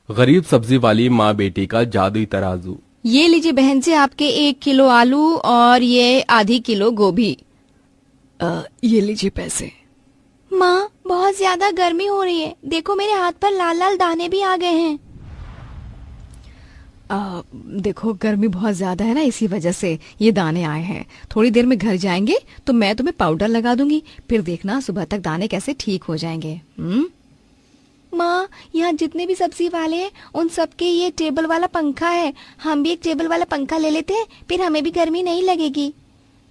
गरीब सब्जी वाली माँ बेटी का जादुई तराजू। ये लीजिए बहन जी, आपके 1 किलो आलू और ये आधी किलो गोभी। ये लीजिए पैसे। माँ, बहुत ज्यादा गर्मी हो रही है, देखो मेरे हाथ पर लाल लाल दाने भी आ गए हैं। देखो गर्मी बहुत ज्यादा है ना, इसी वजह से ये दाने आए हैं। थोड़ी देर में घर जाएंगे तो मैं तुम्हें पाउडर लगा दूंगी, फिर देखना सुबह तक दाने कैसे ठीक हो जाएंगे। माँ, यहाँ जितने भी सब्जी वाले हैं उन सबके ये टेबल वाला पंखा है, हम भी एक टेबल वाला पंखा ले लेते हैं, फिर हमें भी गर्मी नहीं लगेगी।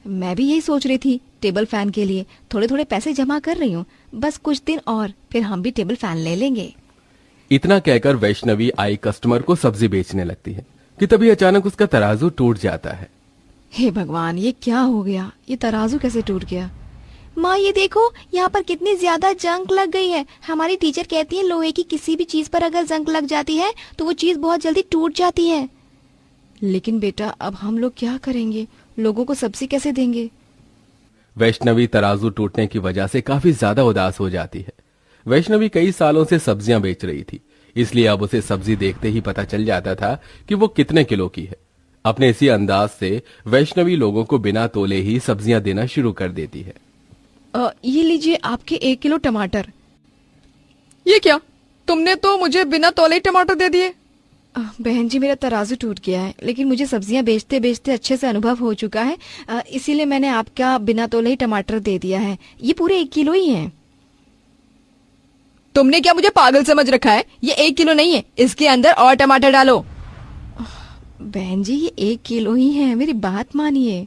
मैं भी यही सोच रही थी, टेबल फैन के लिए थोड़े थोड़े पैसे जमा कर रही हूँ, बस कुछ दिन और फिर हम भी टेबल फैन ले लेंगे। इतना कहकर वैष्णवी आई कस्टमर को सब्जी बेचने लगती है कि तभी अचानक उसका तराजू टूट जाता है। हे भगवान, ये क्या हो गया? ये तराजू कैसे टूट गया? माँ, ये देखो यहाँ पर कितनी ज्यादा जंग लग गई है। हमारी टीचर कहती है लोहे की किसी भी चीज पर अगर जंग लग जाती है तो वो चीज बहुत जल्दी टूट जाती है। लेकिन बेटा, अब हम लोग क्या करेंगे? लोगों को सब्जी कैसे देंगे? वैष्णवी तराजू टूटने की वजह से काफी ज्यादा उदास हो जाती है। वैष्णवी कई सालों से सब्जियां बेच रही थी, इसलिए अब उसे सब्जी देखते ही पता चल जाता था कि वो कितने किलो की है। अपने इसी अंदाज से वैष्णवी लोगों को बिना तोले ही सब्जियां देना शुरू कर देती है। ये लीजिए आपके 1 किलो टमाटर। ये क्या? तुमने तो मुझे बिना तौले टमाटर दे दिए। बहन जी, मेरा तराजू टूट गया है, लेकिन मुझे सब्जियां बेचते बेचते अच्छे से अनुभव हो चुका है, इसीलिए मैंने आपका बिना तौले ही टमाटर दे दिया है। ये पूरे 1 किलो ही हैं। तुमने क्या मुझे पागल समझ रखा है? ये 1 किलो नहीं है, इसके अंदर और टमाटर डालो। बहन जी, ये 1 किलो ही है, मेरी बात मानिए।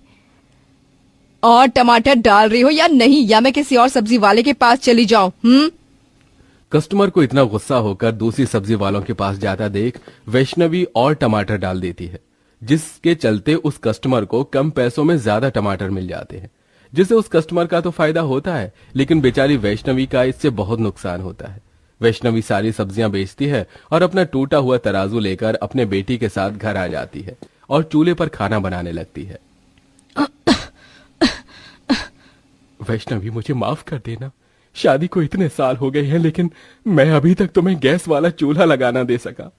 और टमाटर डाल रही हो या नहीं, या मैं किसी और सब्जी वाले के पास चली जाऊं? कस्टमर को इतना गुस्सा होकर दूसरी सब्जी वालों के पास जाता देख वैष्णवी और टमाटर डाल देती है, जिसके चलते उस कस्टमर को कम पैसों में ज्यादा टमाटर मिल जाते हैं, जिससे उस कस्टमर का तो फायदा होता है, लेकिन बेचारी वैष्णवी का इससे बहुत नुकसान होता है। वैष्णवी सारी सब्जियां बेचती है और अपना टूटा हुआ तराजू लेकर अपने बेटी के साथ घर आ जाती है और चूल्हे पर खाना बनाने लगती है। वैष्णवी, मुझे माफ कर देना, शादी को इतने साल हो गए हैं, लेकिन मैं अभी तक तुम्हें गैस वाला चूल्हा लगाना दे सका।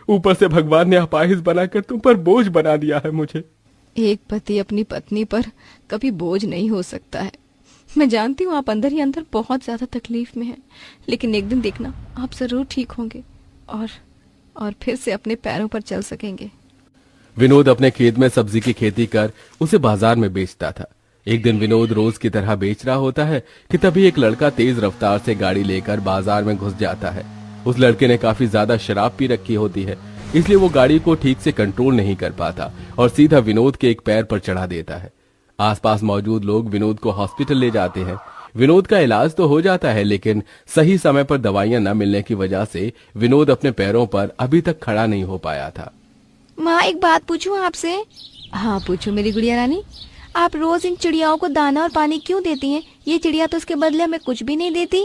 ऊपर से भगवान ने अपाहिज बनाकर तुम पर बोझ बना दिया है मुझे। एक पति अपनी पत्नी पर कभी बोझ नहीं हो सकता है। मैं जानती हूँ आप अंदर ही अंदर बहुत ज्यादा तकलीफ में हैं, लेकिन एक दिन देखना आप जरूर ठीक होंगे और फिर से अपने पैरों पर चल सकेंगे। विनोद अपने खेत में सब्जी की खेती कर उसे बाजार में बेचता था। एक दिन विनोद रोज की तरह बेच रहा होता है कि तभी एक लड़का तेज रफ्तार से गाड़ी लेकर बाजार में घुस जाता है। उस लड़के ने काफी ज्यादा शराब पी रखी होती है, इसलिए वो गाड़ी को ठीक से कंट्रोल नहीं कर पाता और सीधा विनोद के एक पैर पर चढ़ा देता है। आसपास मौजूद लोग विनोद को हॉस्पिटल ले जाते हैं। विनोद का इलाज तो हो जाता है, लेकिन सही समय पर दवाइयां न मिलने की वजह से विनोद अपने पैरों पर अभी तक खड़ा नहीं हो पाया था। माँ, एक बात पूछूं आपसे? हाँ पूछो मेरी गुड़िया रानी। आप रोज इन चिड़ियाओं को दाना और पानी क्यों देती हैं? ये चिड़िया तो उसके बदले हमें कुछ भी नहीं देती।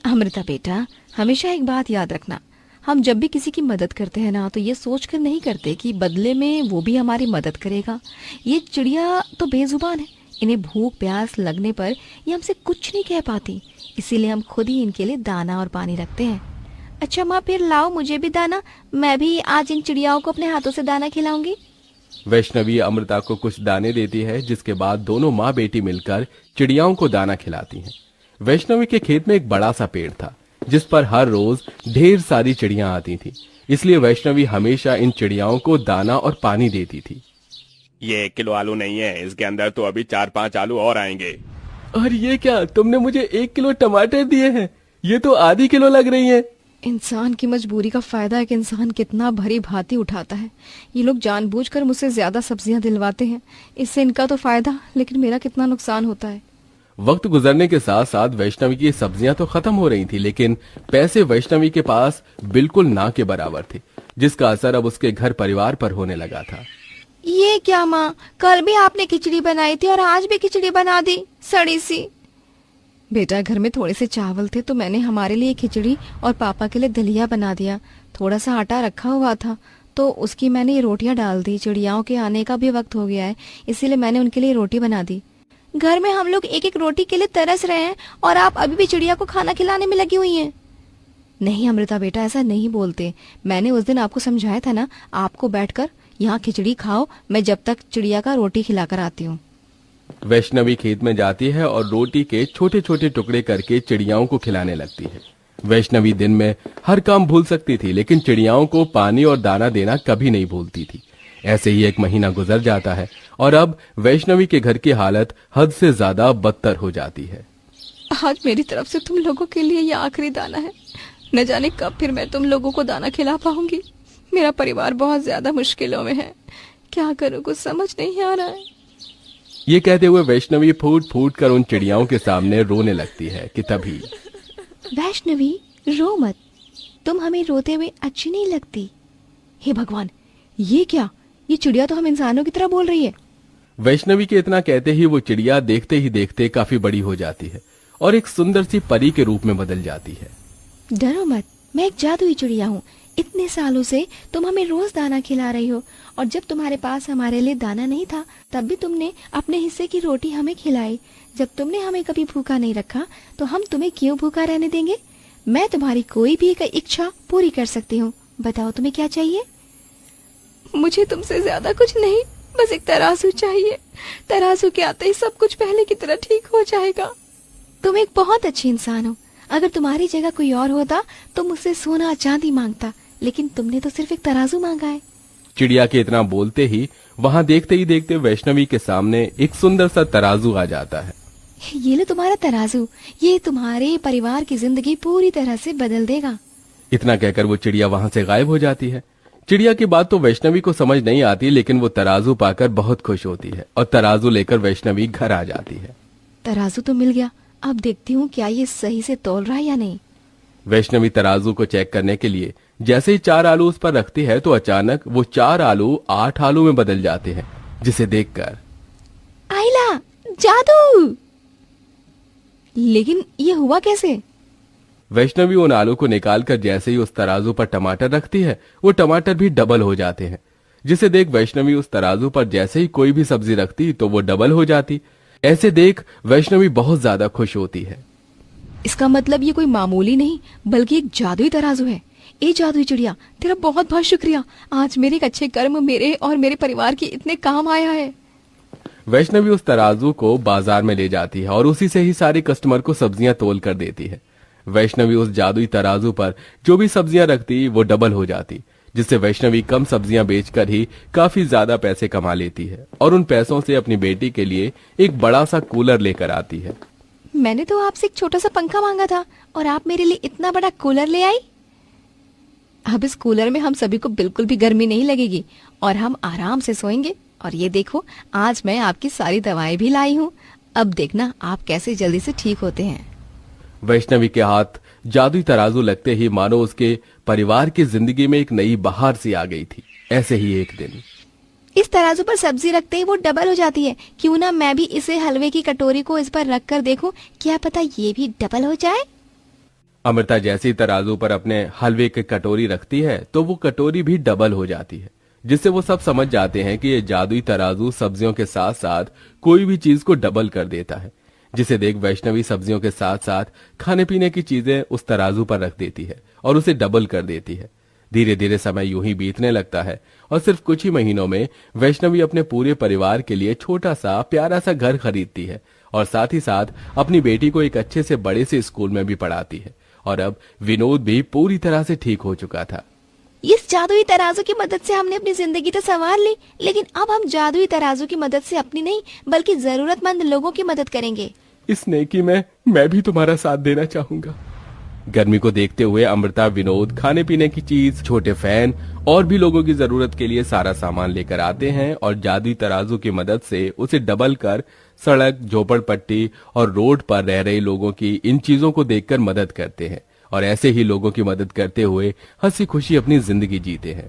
अमृता बेटा, हमेशा एक बात याद रखना, हम जब भी किसी की मदद करते हैं ना, तो ये सोचकर नहीं करते कि बदले में वो भी हमारी मदद करेगा। ये चिड़िया तो बेजुबान है, इन्हें भूख प्यास लगने पर ये हमसे कुछ नहीं कह पाती, इसीलिए हम खुद ही इनके लिए दाना और पानी रखते हैं। अच्छा माँ, फिर लाओ मुझे भी दाना, मैं भी आज इन चिड़ियाओं को अपने हाथों से दाना खिलाऊंगी। वैष्णवी अमृता को कुछ दाने देती है, जिसके बाद दोनों माँ बेटी मिलकर चिड़ियाओं को दाना खिलाती हैं। वैष्णवी के खेत में एक बड़ा सा पेड़ था, जिस पर हर रोज ढेर सारी चिड़ियां आती थी, इसलिए वैष्णवी हमेशा इन चिड़ियाओं को दाना और पानी देती थी। ये 1 किलो आलू नहीं है, इसके अंदर तो अभी 4-5 आलू और आएंगे। और ये क्या, तुमने मुझे 1 किलो टमाटर दिए हैं? ये तो आधी किलो लग रही है। इंसान की मजबूरी का फायदा है कि इंसान कितना भरी भांति उठाता है। ये लोग जानबूझकर मुझसे ज्यादा सब्जियां दिलवाते हैं, इससे इनका तो फायदा, लेकिन मेरा कितना नुकसान होता है। वक्त गुजरने के साथ साथ वैष्णवी की सब्जियां तो खत्म हो रही थी, लेकिन पैसे वैष्णवी के पास बिल्कुल ना के बराबर थे, जिसका असर अब उसके घर परिवार पर होने लगा था। ये क्या माँ, कल भी आपने खिचड़ी बनाई थी और आज भी खिचड़ी बना दी, सड़ी सी। बेटा, घर में थोड़े से चावल थे तो मैंने हमारे लिए खिचड़ी और पापा के लिए दलिया बना दिया। थोड़ा सा आटा रखा हुआ था तो उसकी मैंने ये रोटियां डाल दी। चिड़ियाओं के आने का भी वक्त हो गया है, इसीलिए मैंने उनके लिए रोटी बना दी। घर में हम लोग एक एक रोटी के लिए तरस रहे हैं और आप अभी भी चिड़िया को खाना खिलाने में लगी हुई हैं। नहीं अमृता बेटा, ऐसा नहीं बोलते। मैंने उस दिन आपको समझाया था ना, आपको बैठकर यहाँ खिचड़ी खाओ, मैं जब तक चिड़िया का रोटी खिलाकर आती हूँ। वैष्णवी खेत में जाती है और रोटी के छोटे छोटे टुकड़े करके चिड़ियाओं को खिलाने लगती है। वैष्णवी दिन में हर काम भूल सकती थी, लेकिन चिड़ियाओं को पानी और दाना देना कभी नहीं भूलती थी। ऐसे ही एक महीना गुजर जाता है और अब वैष्णवी के घर की हालत हद से ज्यादा बदतर हो जाती है। आज मेरी तरफ से तुम लोगों के लिए ये आखिरी दाना है। न जाने कब फिर मैं तुम लोगों को दाना खिला पाऊंगी। मेरा परिवार बहुत ज्यादा मुश्किलों में है, क्या करूं कुछ समझ नहीं आ रहा है। ये कहते हुए वैष्णवी फूट फूट कर उन चिड़ियाओं के सामने रोने लगती है कि तभी वैष्णवी रो मत, तुम हमें रोते हुए अच्छी नहीं लगती। हे भगवान, ये क्या? ये चिड़िया तो हम इंसानों की तरह बोल रही है। वैष्णवी के इतना कहते ही वो चिड़िया देखते ही देखते काफी बड़ी हो जाती है और एक सुंदर सी परी के रूप में बदल जाती है। डरो मत, मैं एक जादुई चिड़िया हूँ। इतने सालों से तुम हमें रोज दाना खिला रही हो, और जब तुम्हारे पास हमारे लिए दाना नहीं था तब भी तुमने अपने हिस्से की रोटी हमें खिलाई। जब तुमने हमें कभी भूखा नहीं रखा तो हम तुम्हें क्यों भूखा रहने देंगे? मैं तुम्हारी कोई भी एक इच्छा पूरी कर सकती हूँ। बताओ तुम्हें क्या चाहिए? मुझे तुमसे ज्यादा कुछ नहीं, बस एक तराजू चाहिए। तराजू के आते ही सब कुछ पहले की तरह ठीक हो जाएगा। तुम एक बहुत अच्छी इंसान हो। अगर तुम्हारी जगह कोई और होता तो मुझसे सोना चांदी मांगता, लेकिन तुमने तो सिर्फ एक तराजू मांगा है। चिड़िया के इतना बोलते ही वहां देखते ही देखते वैष्णवी के सामने एक सुंदर सा तराजू आ जाता है। ये लो तुम्हारा तराजू, ये तुम्हारे परिवार की जिंदगी पूरी तरह से बदल देगा। इतना कहकर वो चिड़िया वहां से गायब हो जाती है। चिड़िया की बात तो वैष्णवी को समझ नहीं आती, लेकिन वो तराजू पाकर बहुत खुश होती है और तराजू लेकर वैष्णवी घर आ जाती है। तराजू तो मिल गया, अब देखती हूँ क्या ये सही से तौल रहा है या नहीं। वैष्णवी तराजू को चेक करने के लिए जैसे ही 4 आलू उस पर रखती है तो अचानक वो 4 आलू 8 आलू में बदल जाते हैं, जिसे देखकर आइला, जादू! लेकिन ये हुआ कैसे? वैष्णवी उन आलू को निकालकर जैसे ही उस तराजू पर टमाटर रखती है, वो टमाटर भी डबल हो जाते हैं, जिसे देख वैष्णवी उस तराजू पर जैसे ही कोई भी सब्जी रखती तो वो डबल हो जाती। ऐसे देख वैष्णवी बहुत ज्यादा खुश होती है। इसका मतलब ये कोई मामूली नहीं बल्कि एक जादुई तराजू है। ए जादुई चिड़िया, तेरा बहुत बहुत शुक्रिया। आज मेरे एक अच्छे कर्म मेरे और मेरे परिवार के इतने काम आया है। वैष्णवी उस तराजू को बाजार में ले जाती है और उसी से ही सारे कस्टमर को सब्जियां तोल कर देती है। वैष्णवी उस जादुई तराजू पर जो भी सब्जियां रखती वो डबल हो जाती, जिससे वैष्णवी कम सब्जियां बेचकर ही काफी ज्यादा पैसे कमा लेती है और उन पैसों से अपनी बेटी के लिए एक बड़ा सा कूलर लेकर आती है। मैंने तो आपसे एक छोटा सा पंखा मांगा था और आप मेरे लिए इतना बड़ा कूलर ले आई। अब इस कूलर में हम सभी को बिल्कुल भी गर्मी नहीं लगेगी और हम आराम से सोएंगे। और ये देखो, आज मैं आपकी सारी दवाएं भी लाई हूँ। अब देखना आप कैसे जल्दी से ठीक होते हैं। वैष्णवी के हाथ जादुई तराजू लगते ही मानो उसके परिवार की जिंदगी में एक नई बहार सी आ गई थी। ऐसे ही एक दिन इस तराजू पर सब्जी रखते ही वो डबल हो जाती है। क्यों ना मैं भी इसे हलवे की कटोरी को इस पर रख कर देखूं, क्या पता ये भी डबल हो जाए। अमृता जैसी तराजू पर अपने हलवे की कटोरी रखती है तो वो कटोरी भी डबल हो जाती है, जिससे वो सब समझ जाते हैं कि ये जादुई तराजू सब्जियों के साथ साथ कोई भी चीज को डबल कर देता है। जिसे देख वैष्णवी सब्जियों के साथ साथ खाने पीने की चीजें उस तराजू पर रख देती है और उसे डबल कर देती है। धीरे धीरे समय यूं ही बीतने लगता है और सिर्फ कुछ ही महीनों में वैष्णवी अपने पूरे परिवार के लिए छोटा सा प्यारा सा घर खरीदती है और साथ ही साथ अपनी बेटी को एक अच्छे से बड़े से स्कूल में भी पढ़ाती है। और अब विनोद भी पूरी तरह से ठीक हो चुका था। इस जादुई तराजू की मदद से हमने अपनी जिंदगी तो संवार ली, लेकिन अब हम जादुई तराजू की मदद से अपनी नहीं बल्कि जरूरतमंद लोगों की मदद करेंगे। इस नेकी में मैं भी तुम्हारा साथ देना चाहूंगा। गर्मी को देखते हुए अमृता, विनोद खाने पीने की चीज, छोटे फैन और भी लोगों की जरूरत के लिए सारा सामान लेकर आते हैं और जादुई तराजू की मदद से उसे डबल कर सड़क, झोपड़पट्टी और रोड पर रह रहे लोगों की इन चीजों को देखकर मदद करते हैं और ऐसे ही लोगों की मदद करते हुए हंसी खुशी अपनी जिंदगी जीते हैं।